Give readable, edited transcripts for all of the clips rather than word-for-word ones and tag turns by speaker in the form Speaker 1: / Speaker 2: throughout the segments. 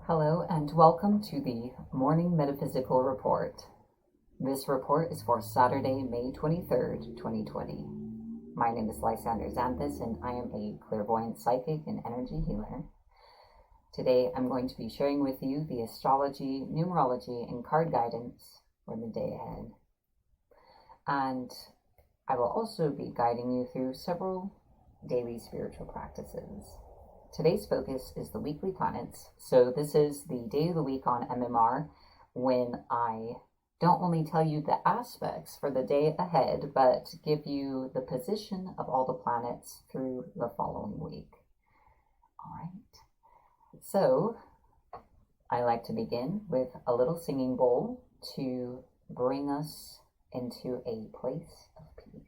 Speaker 1: Hello and welcome to the Morning Metaphysical Report. This report is for Saturday, May 23rd, 2020. My name is Lysander Xanthus and I am a clairvoyant psychic and energy healer. Today I'm going to be sharing with you the astrology, numerology, and card guidance for the day ahead. And I will also be guiding you through several daily spiritual practices. Today's focus is the weekly planets. So this is the day of the week on MMR when I don't only tell you the aspects for the day ahead, but give you the position of all the planets through the following week. All right. So I like to begin with a little singing bowl to bring us into a place of peace.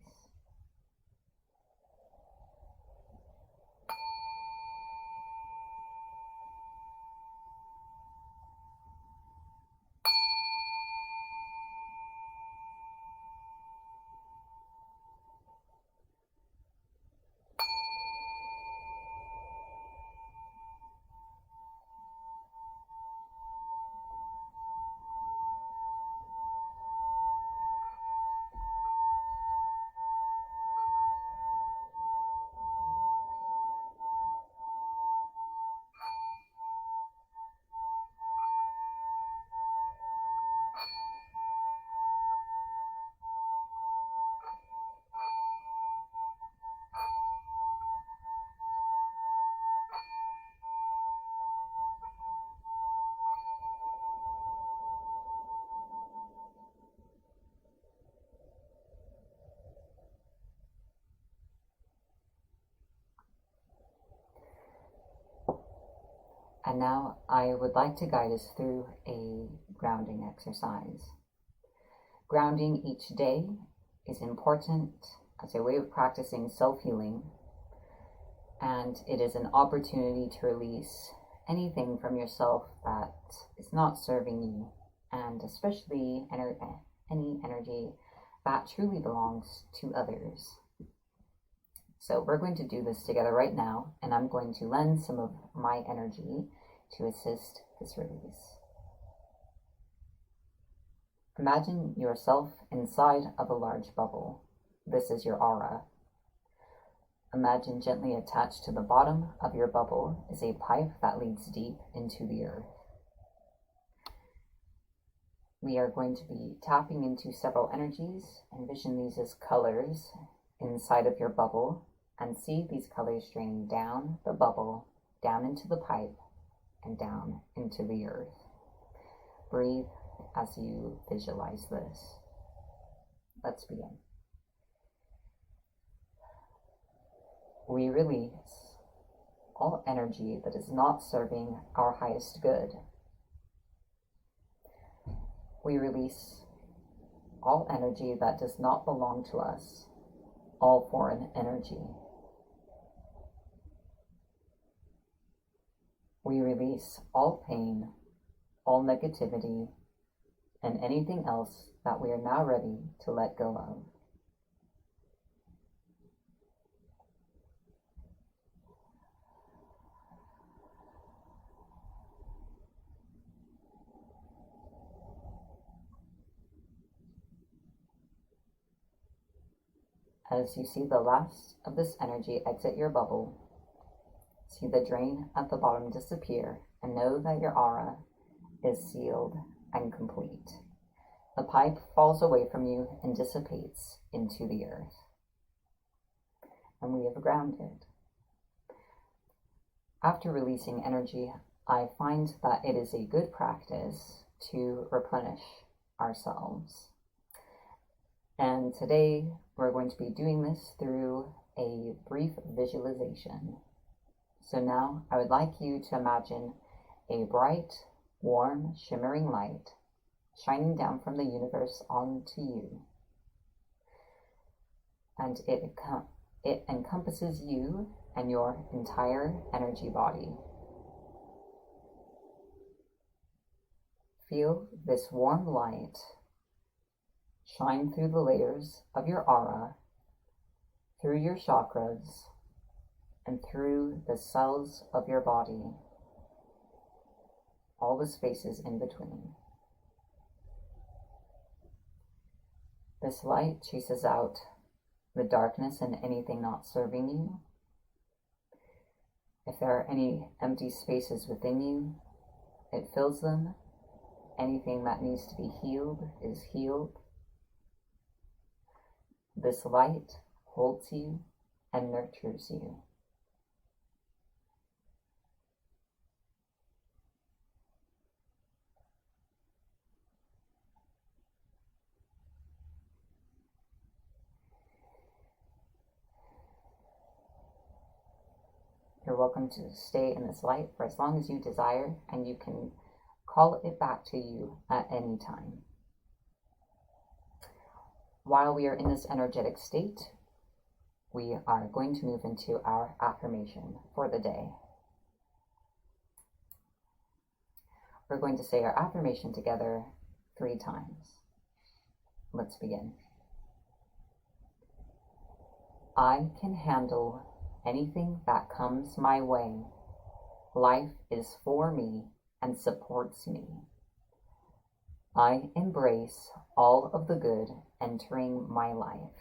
Speaker 1: And now I would like to guide us through a grounding exercise. Grounding each day is important as a way of practicing self-healing, and it is an opportunity to release anything from yourself that is not serving you, and especially any energy that truly belongs to others. So we're going to do this together right now, and I'm going to lend some of my energy to assist this release. Imagine yourself inside of a large bubble. This is your aura. Imagine gently attached to the bottom of your bubble is a pipe that leads deep into the earth. We are going to be tapping into several energies. Envision these as colors inside of your bubble, and see these colors draining down the bubble, down into the pipe, and down into the earth. Breathe as you visualize this. Let's begin. We release all energy that is not serving our highest good. We release all energy that does not belong to us, all foreign energy. We release all pain, all negativity, and anything else that we are now ready to let go of. As you see the last of this energy exit your bubble, see the drain at the bottom disappear, and know that your aura is sealed and complete. The pipe falls away from you and dissipates into the earth. And we have grounded. After releasing energy, I find that it is a good practice to replenish ourselves. And today we're going to be doing this through a brief visualization. So now I would like you to imagine a bright, warm, shimmering light shining down from the universe onto you. And it encompasses you and your entire energy body. Feel this warm light shine through the layers of your aura, through your chakras, and through the cells of your body. all the spaces in between. This light chases out the darkness and anything not serving you. If there are any empty spaces within you, it fills them. Anything that needs to be healed is healed. This light holds you and nurtures you. You're welcome to stay in this light for as long as you desire, and you can call it back to you at any time. While we are in this energetic state, we are going to move into our affirmation for the day. We're going to say our affirmation together 3 times. Let's begin. I can handle anything that comes my way. Life is for me and supports me. I embrace all of the good entering my life.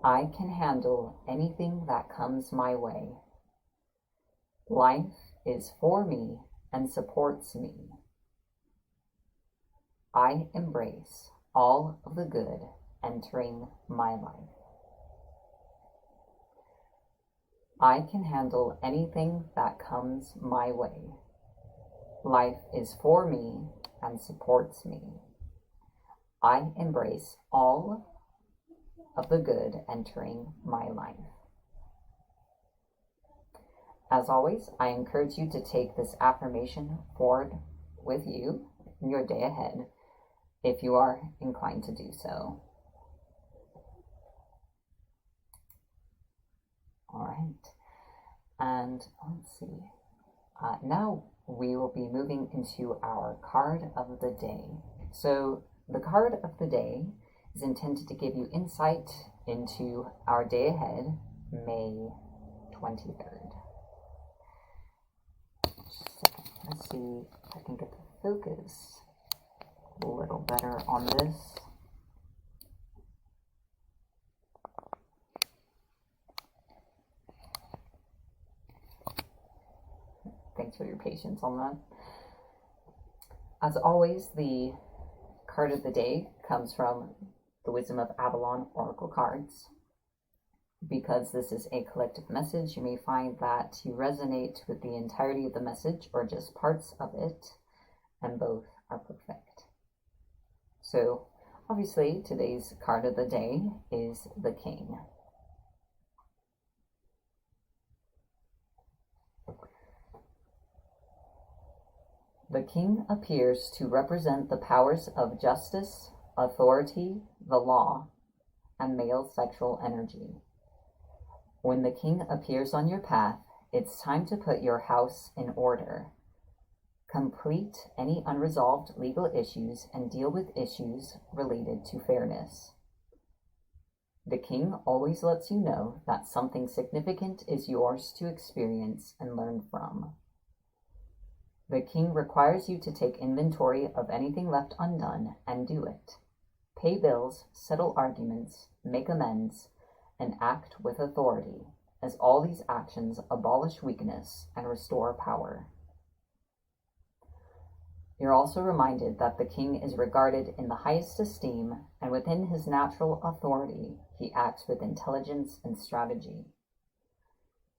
Speaker 1: I can handle anything that comes my way. Life is for me and supports me. I embrace all of the good entering my life. I can handle anything that comes my way. Life is for me and supports me. I embrace all of the good entering my life. As always, I encourage you to take this affirmation forward with you in your day ahead, if you are inclined to do so. All right, and let's see. Now we will be moving into our card of the day. So the card of the day is intended to give you insight into our day ahead, May 23rd. Let's see if I can get the focus a little better on this. Thanks for your patience on that. As always, the card of the day comes from the Wisdom of Avalon Oracle cards. Because this is a collective message, you may find that you resonate with the entirety of the message or just parts of it, and both are perfect. So, obviously, today's card of the day is the King. The King appears to represent the powers of justice, authority, the law, and male sexual energy. When the King appears on your path, it's time to put your house in order. Complete any unresolved legal issues and deal with issues related to fairness. The King always lets you know that something significant is yours to experience and learn from. The King requires you to take inventory of anything left undone and do it. Pay bills, settle arguments, make amends, and act with authority, as all these actions abolish weakness and restore power. You're also reminded that the King is regarded in the highest esteem, and within his natural authority, he acts with intelligence and strategy.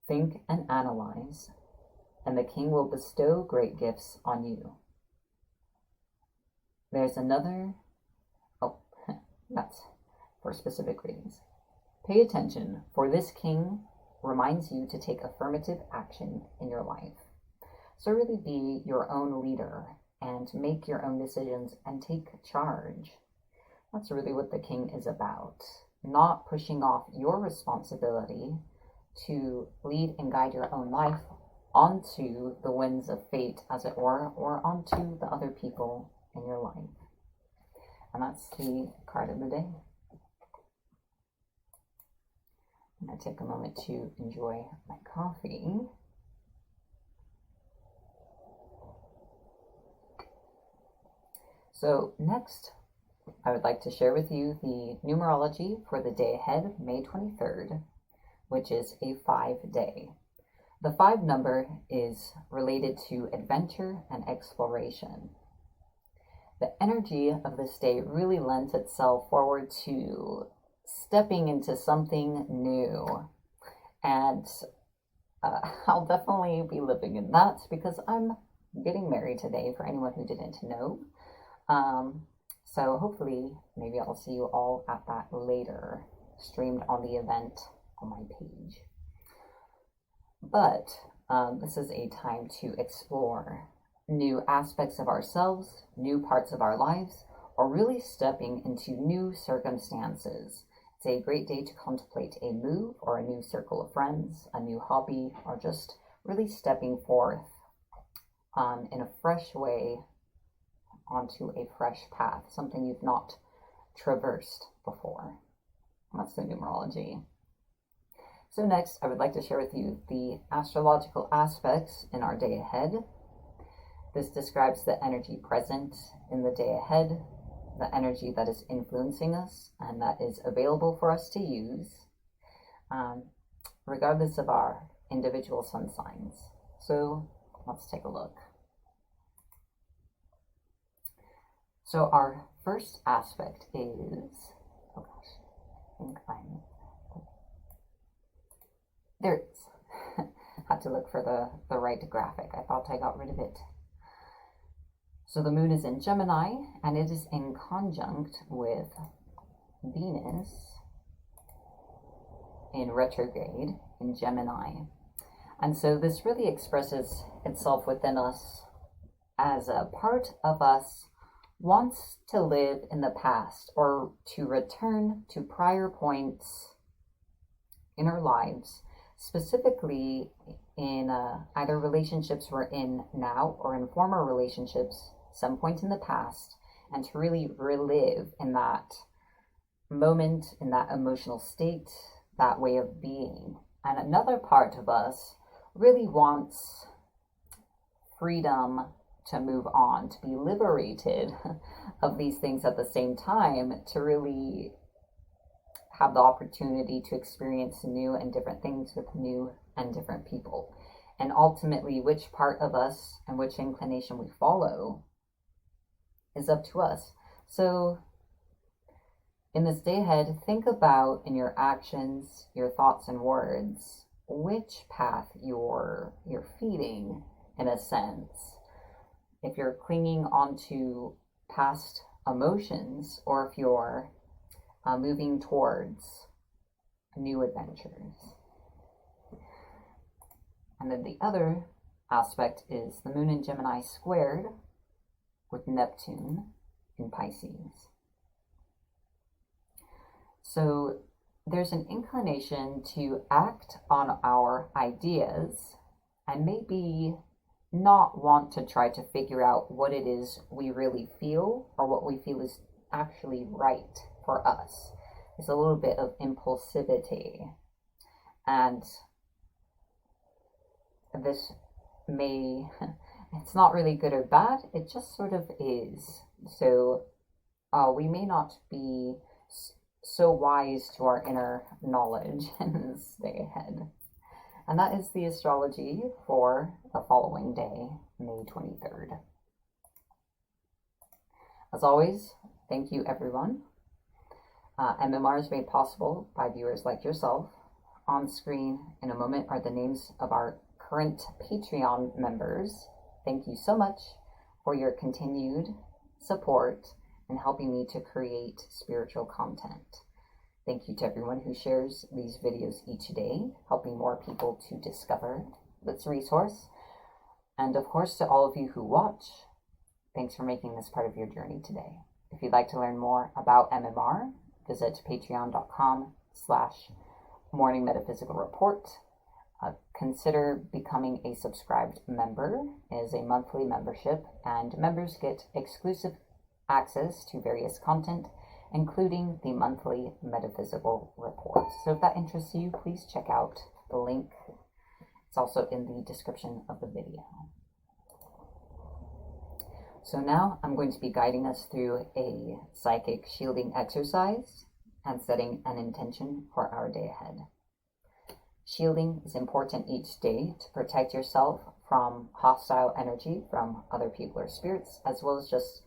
Speaker 1: Think and analyze, and the King will bestow great gifts on you. There's another, that's for specific readings. Pay attention, for this King reminds you to take affirmative action in your life. So really be your own leader and make your own decisions and take charge. That's really what the King is about. Not pushing off your responsibility to lead and guide your own life onto the winds of fate, as it were, or onto the other people in your life. And that's the card of the day. I'm going to take a moment to enjoy my coffee. So next, I would like to share with you the numerology for the day ahead, May 23rd, which is a 5-day. The 5 number is related to adventure and exploration. The energy of this day really lends itself forward to stepping into something new. And I'll definitely be living in that because I'm getting married today, for anyone who didn't know. So hopefully, maybe I'll see you all at that later, streamed on the event on my page. But this is a time to explore new aspects of ourselves, new parts of our lives, or really stepping into new circumstances. It's a great day to contemplate a move or a new circle of friends, a new hobby, or just really stepping forth in a fresh way onto a fresh path, something you've not traversed before. That's the numerology. So next, I would like to share with you the astrological aspects in our day ahead. This describes the energy present in the day ahead, the energy that is influencing us and that is available for us to use, regardless of our individual sun signs. So let's take a look. So our first aspect is, oh gosh, I think there it is. Had to look for the right graphic. I thought I got rid of it. So the moon is in Gemini, and it is in conjunct with Venus in retrograde in Gemini. And so this really expresses itself within us as a part of us wants to live in the past or to return to prior points in our lives, specifically in either relationships we're in now or in former relationships some point in the past, and to really relive in that moment, in that emotional state, that way of being. And another part of us really wants freedom to move on, to be liberated of these things at the same time, to really have the opportunity to experience new and different things with new and different people. And ultimately, which part of us and which inclination we follow is up to us. So in this day ahead, think about in your actions, your thoughts and words, which path you're feeding in a sense. If you're clinging onto past emotions, or if you're moving towards new adventures. And then the other aspect is the moon in Gemini squared with Neptune in Pisces. So there's an inclination to act on our ideas and maybe not want to try to figure out what it is we really feel or what we feel is actually right for us. It's a little bit of impulsivity. And this may, it's not really good or bad, it just sort of is. So we may not be so wise to our inner knowledge in this day ahead. And that is the astrology for the following day, May 23rd. As always, thank you everyone. MMR is made possible by viewers like yourself. On screen in a moment are the names of our current Patreon members. Thank you so much for your continued support and helping me to create spiritual content. Thank you to everyone who shares these videos each day, helping more people to discover this resource. And of course, to all of you who watch, thanks for making this part of your journey today. If you'd like to learn more about MMR, visit patreon.com/Morning Metaphysical Report. Consider becoming a subscribed member. It is a monthly membership, and members get exclusive access to various content, including the monthly metaphysical report. So if that interests you, please check out the link. It's also in the description of the video. So now I'm going to be guiding us through a psychic shielding exercise and setting an intention for our day ahead. Shielding is important each day to protect yourself from hostile energy from other people or spirits, as well as just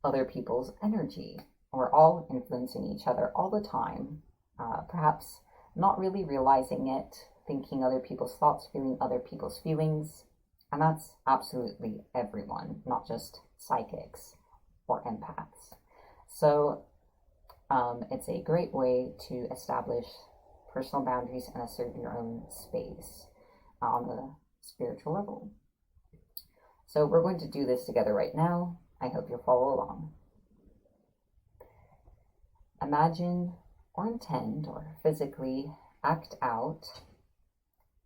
Speaker 1: other people's energy. We're all influencing each other all the time, perhaps not really realizing it, thinking other people's thoughts, feeling other people's feelings, and that's absolutely everyone, not just psychics or empaths. So it's a great way to establish personal boundaries and assert your own space on the spiritual level. So we're going to do this together right now. I hope you'll follow along. Imagine or intend or physically act out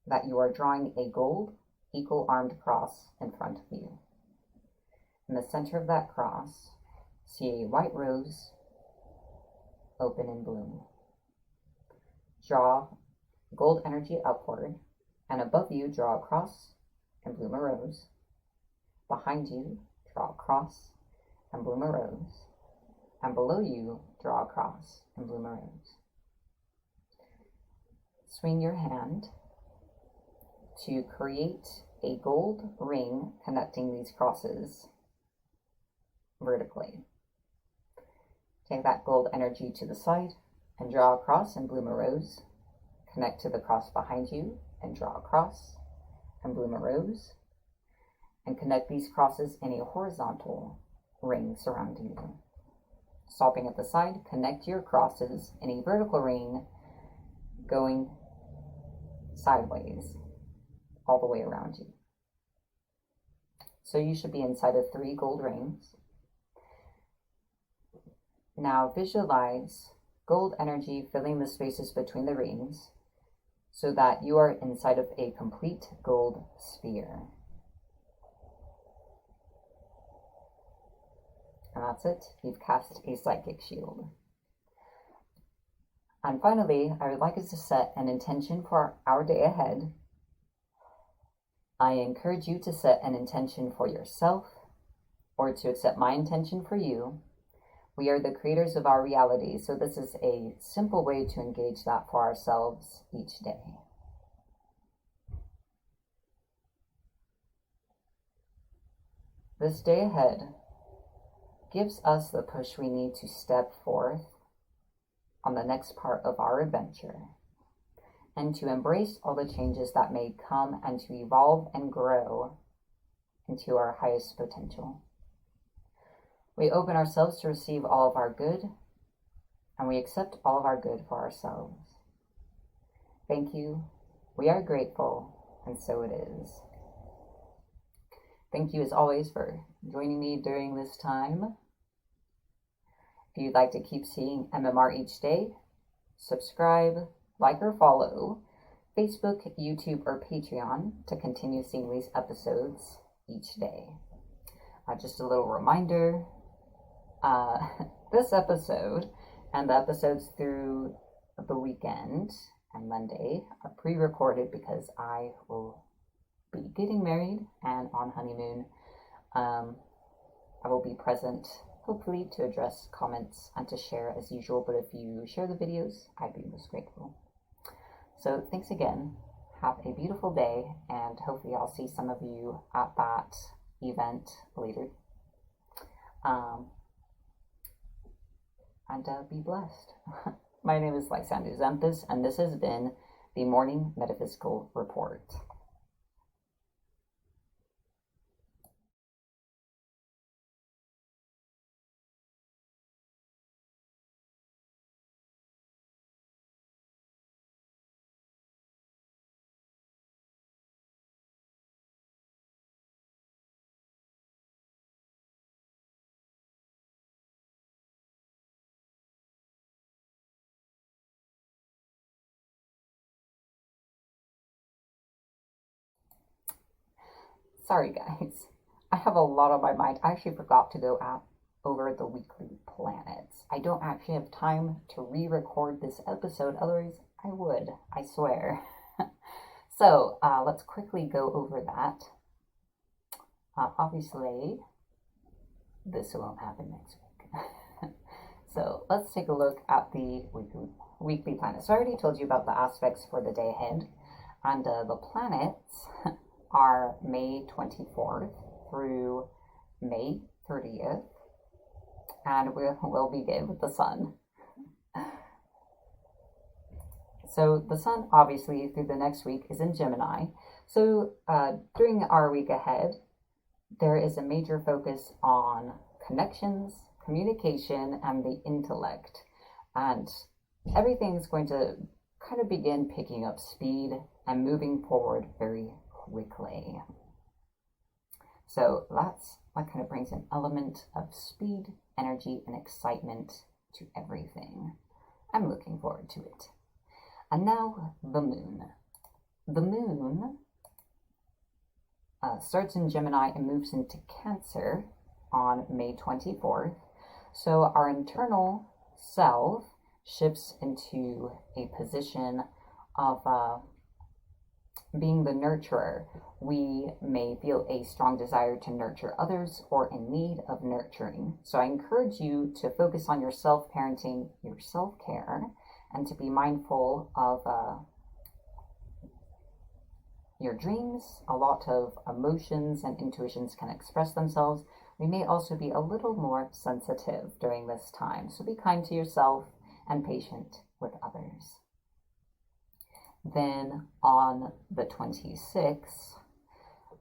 Speaker 1: that you are drawing a gold equal-armed cross in front of you. In the center of that cross, see a white rose open in bloom. Draw gold energy upward, and above you, draw a cross and bloom a rose. Behind you, draw a cross and bloom a rose. And below you, draw a cross and bloom a rose. Swing your hand to create a gold ring connecting these crosses vertically. Take that gold energy to the side and draw a cross and bloom a rose. Connect to the cross behind you and draw a cross and bloom a rose. And connect these crosses in a horizontal ring surrounding you. Stopping at the side, connect your crosses in a vertical ring going sideways all the way around you. So you should be inside of 3 gold rings. Now visualize gold energy filling the spaces between the rings so that you are inside of a complete gold sphere. And that's it. You've cast a psychic shield. And finally, I would like us to set an intention for our day ahead. I encourage you to set an intention for yourself or to accept my intention for you. We are the creators of our reality, so this is a simple way to engage that for ourselves each day. This day ahead gives us the push we need to step forth on the next part of our adventure and to embrace all the changes that may come and to evolve and grow into our highest potential. We open ourselves to receive all of our good, and we accept all of our good for ourselves. Thank you. We are grateful, and so it is. Thank you as always for joining me during this time. If you'd like to keep seeing MMR each day, subscribe, like, or follow Facebook, YouTube, or Patreon to continue seeing these episodes each day. Just a little reminder, this episode and the episodes through the weekend and Monday are pre-recorded because I will be getting married and on honeymoon. I will be present, hopefully, to address comments and to share as usual, but if you share the videos, I'd be most grateful. So thanks again. Have a beautiful day, and hopefully I'll see some of you at that event later. And be blessed. My name is Lysander Xanthus, and this has been the Morning Metaphysical Report. Sorry guys, I have a lot on my mind. I actually forgot to go over the weekly planets. I don't actually have time to re-record this episode, otherwise I would, I swear. So let's quickly go over that. Obviously, this won't happen next week. So let's take a look at the weekly planet. So I already told you about the aspects for the day ahead. And the planets are May 24th through May 30th. And we'll begin with the sun. So the sun, obviously, through the next week is in Gemini. So during our week ahead, there is a major focus on connections, communication, and the intellect. And everything's going to kind of begin picking up speed and moving forward very quickly. So that kind of brings an element of speed, energy, and excitement to everything. I'm looking forward to it. And now the moon. The moon starts in Gemini and moves into Cancer on May 24th. So our internal self shifts into a position of being the nurturer. We may feel a strong desire to nurture others or in need of nurturing. So I encourage you to focus on your self-parenting, your self-care, and to be mindful of your dreams. A lot of emotions and intuitions can express themselves. We may also be a little more sensitive during this time. So be kind to yourself and patient with others. Then on the 26th,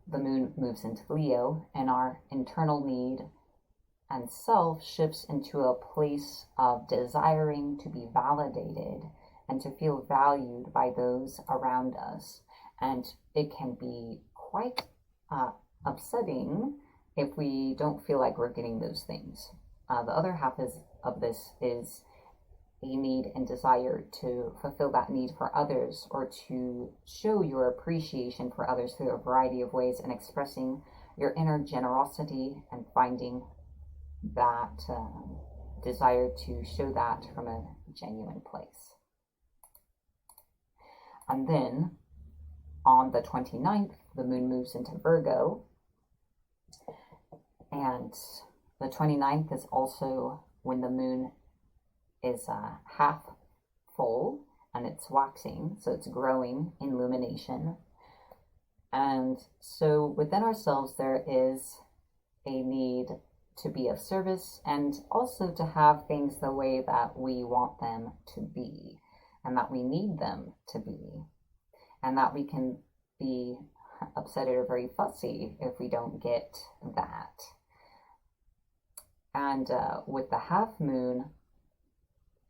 Speaker 1: the moon moves into Leo, and our internal need and self shifts into a place of desiring to be validated and to feel valued by those around us. And it can be quite upsetting if we don't feel like we're getting those things. The other half of this is a need and desire to fulfill that need for others, or to show your appreciation for others through a variety of ways, and expressing your inner generosity and finding that desire to show that from a genuine place. And then on the 29th, the moon moves into Virgo, and the 29th is also when the moon is half full and it's waxing, so it's growing in lumination. And so within ourselves there is a need to be of service, and also to have things the way that we want them to be, and that we need them to be, and that we can be upset or very fussy if we don't get that. And with the half moon,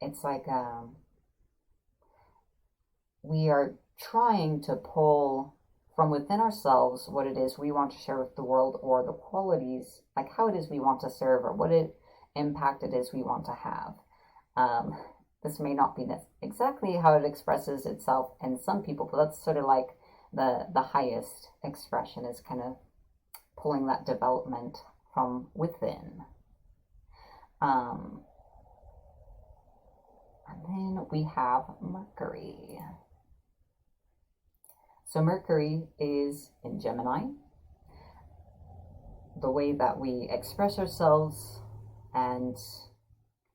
Speaker 1: it's like we are trying to pull from within ourselves what it is we want to share with the world, or the qualities, like how it is we want to serve, or what impact it is we want to have. This may not be exactly how it expresses itself in some people, but that's sort of like the highest expression, is kind of pulling that development from within. And then we have Mercury. So Mercury is in Gemini. The way that we express ourselves and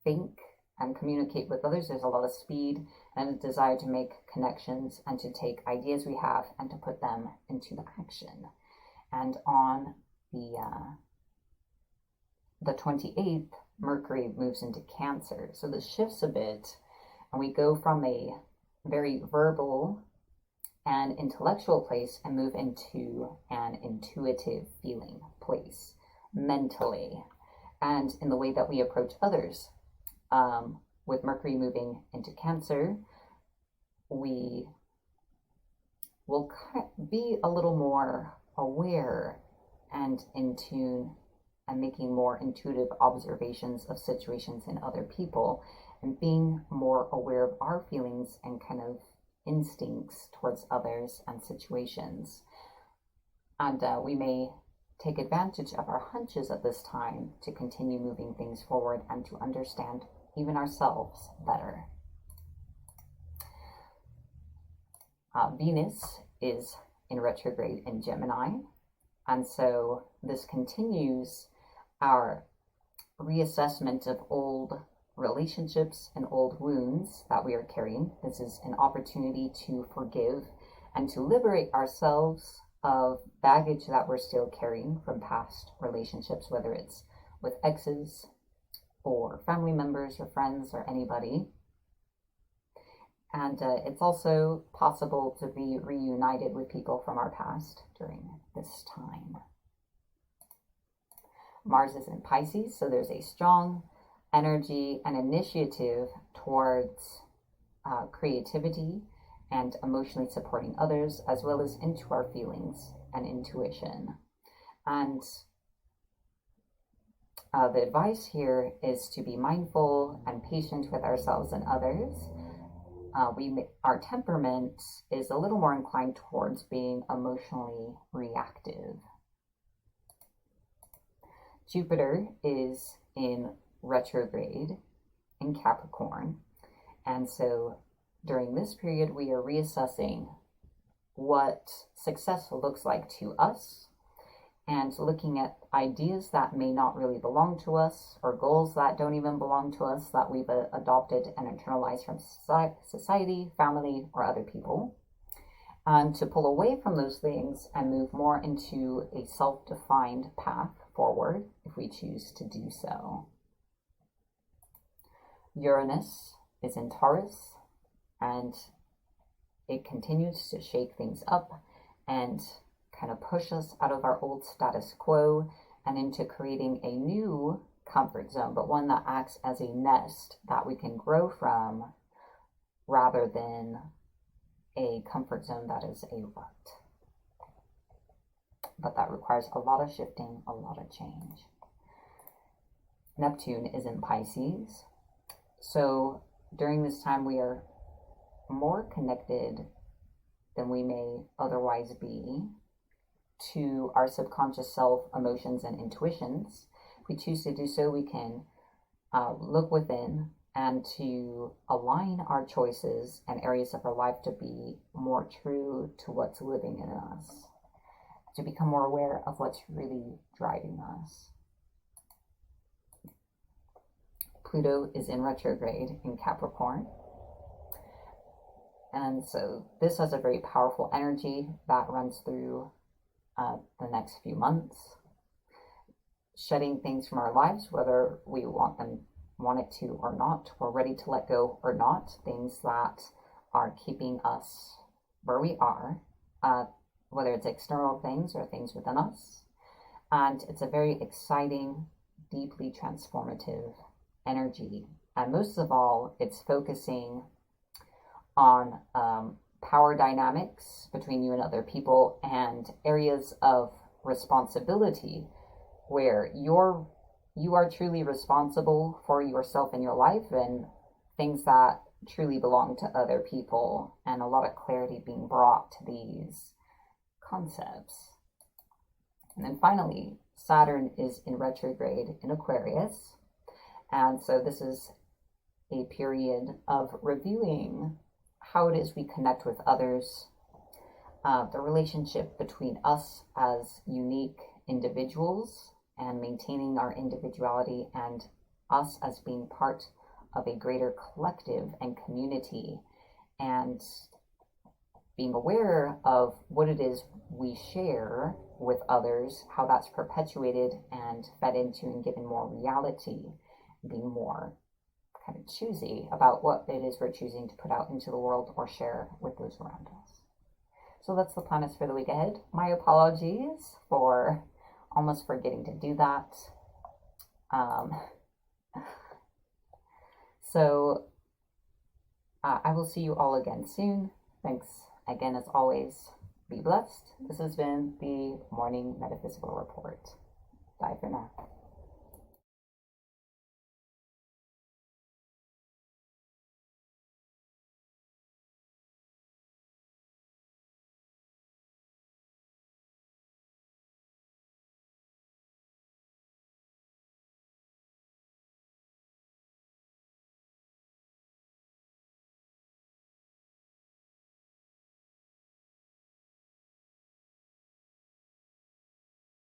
Speaker 1: think and communicate with others, there's a lot of speed and a desire to make connections and to take ideas we have and to put them into action. And on the 28th, Mercury moves into Cancer. So this shifts a bit, and we go from a very verbal and intellectual place and move into an intuitive feeling place mentally, and in the way that we approach others. With Mercury moving into Cancer, we will be a little more aware and in tune, and making more intuitive observations of situations in other people, and being more aware of our feelings and kind of instincts towards others and situations. And we may take advantage of our hunches at this time to continue moving things forward and to understand even ourselves better. Venus is in retrograde in Gemini, and so this continues our reassessment of old relationships and old wounds that we are carrying. This is an opportunity to forgive and to liberate ourselves of baggage that we're still carrying from past relationships, whether it's with exes or family members or friends or anybody. And it's also possible to be reunited with people from our past during this time. Mars is in Pisces, so there's a strong energy and initiative towards creativity and emotionally supporting others, as well as into our feelings and intuition. And the advice here is to be mindful and patient with ourselves and others. Our temperament is a little more inclined towards being emotionally reactive. Jupiter is in retrograde in Capricorn, and so during this period we are reassessing what success looks like to us and looking at ideas that may not really belong to us or goals that don't even belong to us that we've adopted and internalized from society, family, or other people, and to pull away from those things and move more into a self-defined path forward if we choose to do so. Uranus is in Taurus, and it continues to shake things up and kind of push us out of our old status quo and into creating a new comfort zone, but one that acts as a nest that we can grow from rather than a comfort zone that is a rut. But that requires a lot of shifting, a lot of change. Neptune is in Pisces, so during this time we are more connected than we may otherwise be to our subconscious self, emotions, and intuitions. If we choose to do so, we can look within and to align our choices and areas of our life to be more true to what's living in us, to become more aware of what's really driving us. Pluto is in retrograde in Capricorn. And so this has a very powerful energy that runs through the next few months, shedding things from our lives, whether we want it to or not, we're ready to let go or not, things that are keeping us where we are, whether it's external things or things within us. And it's a very exciting, deeply transformative energy. And most of all, it's focusing on power dynamics between you and other people and areas of responsibility where you are truly responsible for yourself and your life and things that truly belong to other people, and a lot of clarity being brought to these concepts. And then finally, Saturn is in retrograde in Aquarius, and so this is a period of reviewing how it is we connect with others, the relationship between us as unique individuals and maintaining our individuality, and us as being part of a greater collective and community, and being aware of what it is we share with others, how that's perpetuated and fed into and given more reality, being more kind of choosy about what it is we're choosing to put out into the world or share with those around us. So that's the planets for the week ahead. My apologies for almost forgetting to do that. I will see you all again soon. Thanks again, as always. Be blessed. This has been the Morning Metaphysical Report. Bye for now.